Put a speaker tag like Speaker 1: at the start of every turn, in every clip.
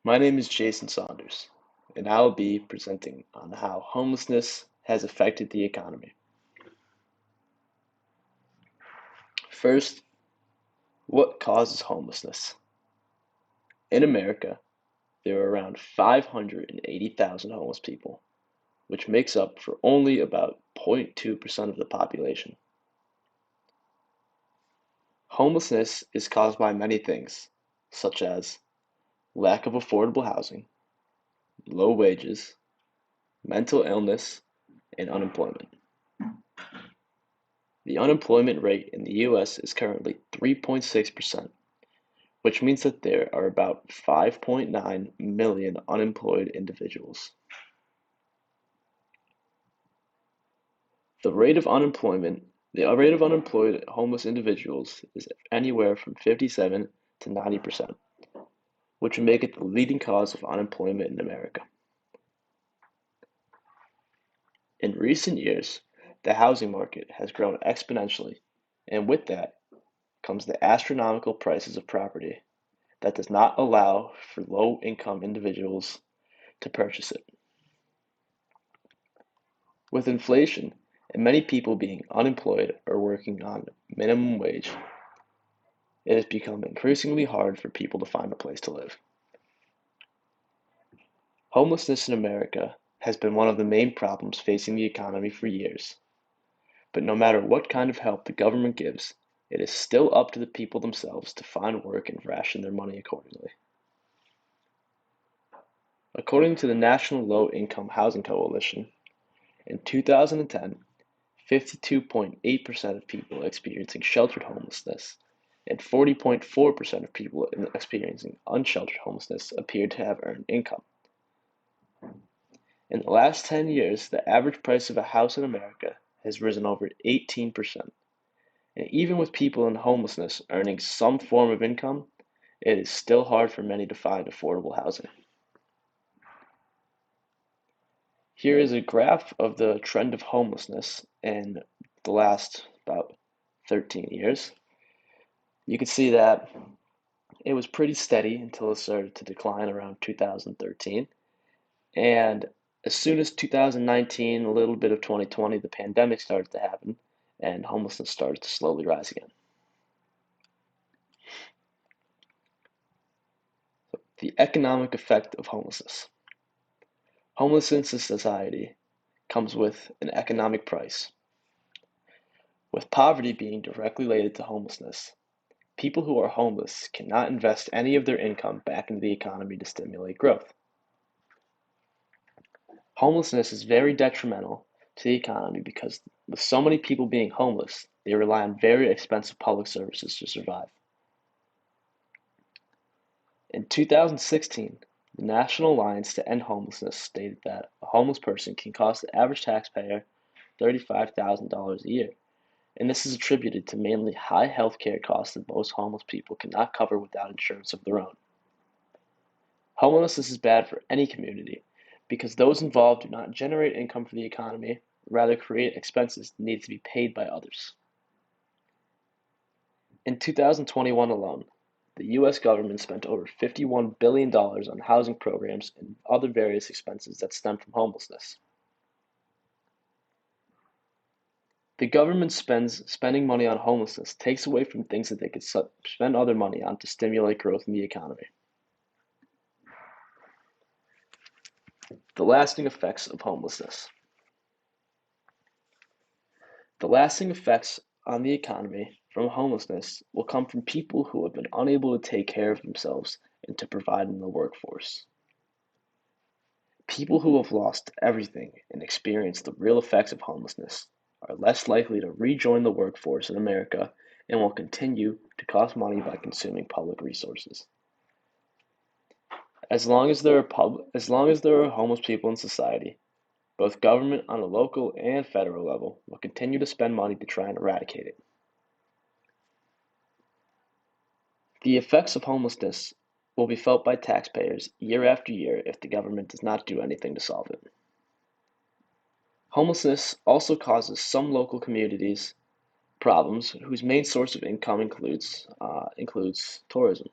Speaker 1: My name is Jason Saunders, and I will be presenting on how homelessness has affected the economy. First, what causes homelessness? In America, there are around 580,000 homeless people, which makes up for only about 0.2% of the population. Homelessness is caused by many things, such as lack of affordable housing, low wages, mental illness, and unemployment. The unemployment rate in the US is currently 3.6%, which means that there are about 5.9 million unemployed individuals. The rate of unemployed homeless individuals is anywhere from 57 to 90%, which would make it the leading cause of unemployment in America. In recent years, the housing market has grown exponentially, and with that comes the astronomical prices of property that does not allow for low-income individuals to purchase it. With inflation and many people being unemployed or working on minimum wage, it has become increasingly hard for people to find a place to live. Homelessness in America has been one of the main problems facing the economy for years. But no matter what kind of help the government gives, it is still up to the people themselves to find work and ration their money accordingly. According to the National Low Income Housing Coalition, in 2010, 52.8% of people experiencing sheltered homelessness and 40.4% of people experiencing unsheltered homelessness appeared to have earned income. In the last 10 years, the average price of a house in America has risen over 18%. And even with people in homelessness earning some form of income, it is still hard for many to find affordable housing. Here is a graph of the trend of homelessness in the last about 13 years. You can see that it was pretty steady until it started to decline around 2013. And as soon as 2019, a little bit of 2020, the pandemic started to happen and homelessness started to slowly rise again. The economic effect of homelessness. Homelessness in society comes with an economic price. With poverty being directly related to homelessness, people who are homeless cannot invest any of their income back into the economy to stimulate growth. Homelessness is very detrimental to the economy because with so many people being homeless, they rely on very expensive public services to survive. In 2016, the National Alliance to End Homelessness stated that a homeless person can cost the average taxpayer $35,000 a year, and this is attributed to mainly high health care costs that most homeless people cannot cover without insurance of their own. Homelessness is bad for any community because those involved do not generate income for the economy, rather create expenses that need to be paid by others. In 2021 alone, the US government spent over $51 billion on housing programs and other various expenses that stem from homelessness. The government spending money on homelessness takes away from things that they could spend other money on to stimulate growth in the economy. The lasting effects of homelessness. The lasting effects on the economy from homelessness will come from people who have been unable to take care of themselves and to provide in the workforce. People who have lost everything and experienced the real effects of homelessness are less likely to rejoin the workforce in America and will continue to cost money by consuming public resources. As long as there are homeless people in society, both government on a local and federal level will continue to spend money to try and eradicate it. The effects of homelessness will be felt by taxpayers year after year if the government does not do anything to solve it. Homelessness also causes some local communities problems whose main source of income includes tourism.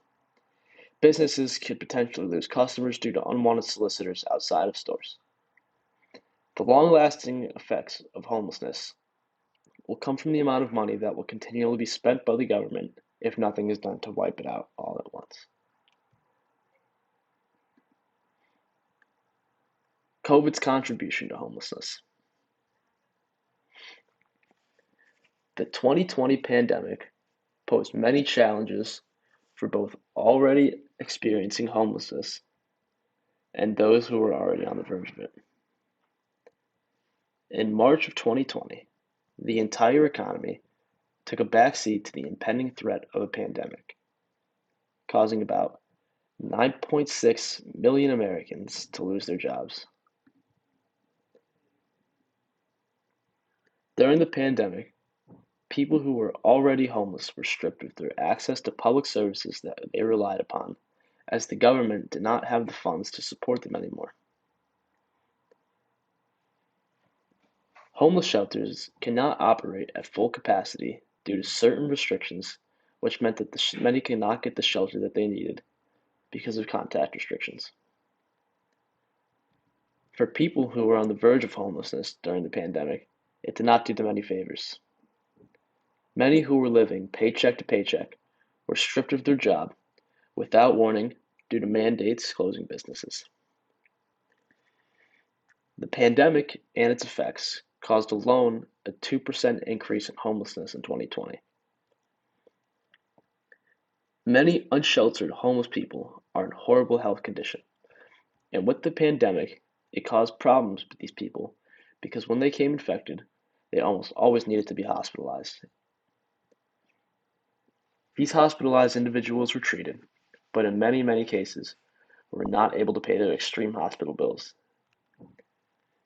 Speaker 1: Businesses could potentially lose customers due to unwanted solicitors outside of stores. The long-lasting effects of homelessness will come from the amount of money that will continually be spent by the government if nothing is done to wipe it out all at once. COVID's contribution to homelessness. The 2020 pandemic posed many challenges for both already experiencing homelessness and those who were already on the verge of it. In March of 2020, the entire economy took a backseat to the impending threat of a pandemic, causing about 9.6 million Americans to lose their jobs. During the pandemic, people who were already homeless were stripped of their access to public services that they relied upon, as the government did not have the funds to support them anymore. Homeless shelters cannot operate at full capacity due to certain restrictions, which meant that many could not get the shelter that they needed because of contact restrictions. For people who were on the verge of homelessness during the pandemic, it did not do them any favors. Many who were living paycheck to paycheck were stripped of their job without warning due to mandates closing businesses. The pandemic and its effects caused alone a 2% increase in homelessness in 2020. Many unsheltered homeless people are in horrible health condition, and with the pandemic, it caused problems with these people because when they came infected, they almost always needed to be hospitalized. These hospitalized individuals were treated, but in many cases, were not able to pay their extreme hospital bills.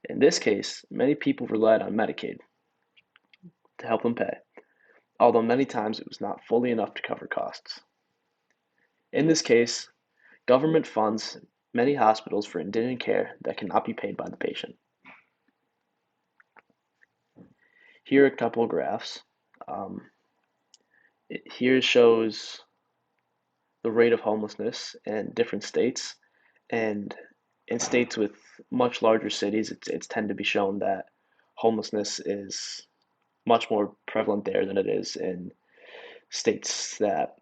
Speaker 1: In this case, many people relied on Medicaid to help them pay, although many times it was not fully enough to cover costs. In this case, government funds many hospitals for indigent care that cannot be paid by the patient. Here are a couple of graphs. Here shows the rate of homelessness in different states, and in states with much larger cities, it's tend to be shown that homelessness is much more prevalent there than it is in states that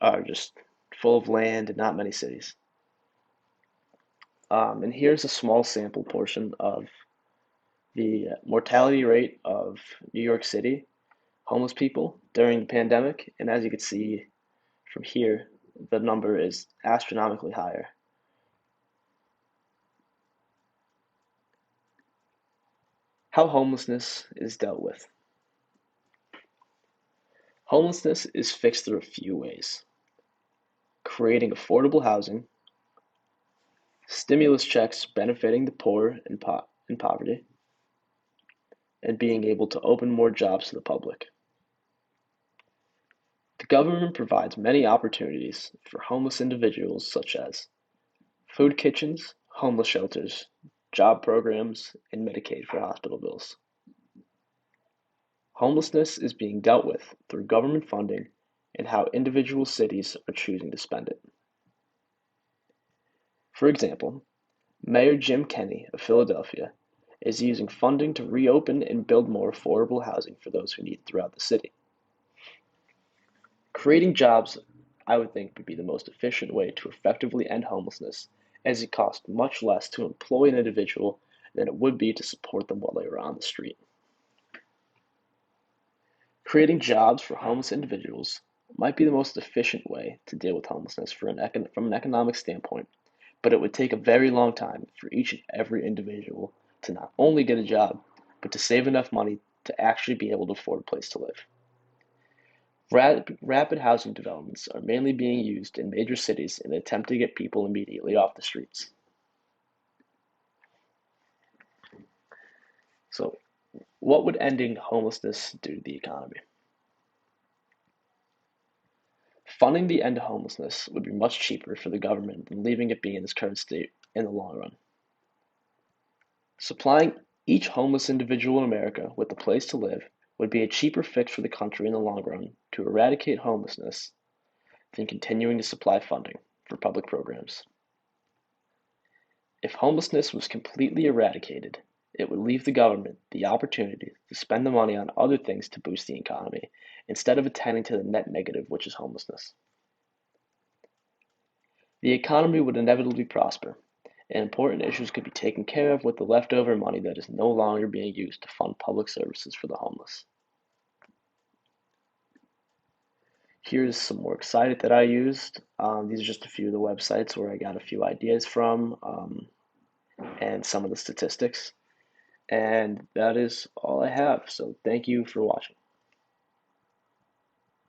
Speaker 1: are just full of land and not many cities. And here's a small sample portion of the mortality rate of New York City homeless people during the pandemic. And as you can see from here, the number is astronomically higher. How homelessness is dealt with. Homelessness is fixed through a few ways: creating affordable housing, stimulus checks benefiting the poor and in poverty, and being able to open more jobs to the public. The government provides many opportunities for homeless individuals, such as food kitchens, homeless shelters, job programs, and Medicaid for hospital bills. Homelessness is being dealt with through government funding and how individual cities are choosing to spend it. For example, Mayor Jim Kenney of Philadelphia is using funding to reopen and build more affordable housing for those who need it throughout the city. Creating jobs, I would think, would be the most efficient way to effectively end homelessness, as it costs much less to employ an individual than it would be to support them while they were on the street. Creating jobs for homeless individuals might be the most efficient way to deal with homelessness from an economic standpoint, but it would take a very long time for each and every individual to not only get a job, but to save enough money to actually be able to afford a place to live. Rapid housing developments are mainly being used in major cities in an attempt to get people immediately off the streets. So, what would ending homelessness do to the economy? Funding the end of homelessness would be much cheaper for the government than leaving it be in its current state in the long run. Supplying each homeless individual in America with a place to live would be a cheaper fix for the country in the long run to eradicate homelessness than continuing to supply funding for public programs. If homelessness was completely eradicated, it would leave the government the opportunity to spend the money on other things to boost the economy instead of attending to the net negative, which is homelessness. The economy would inevitably prosper, and important issues could be taken care of with the leftover money that is no longer being used to fund public services for the homeless. Here's some works cited that I used. These are just a few of the websites where I got a few ideas from and some of the statistics. And that is all I have. So thank you for watching.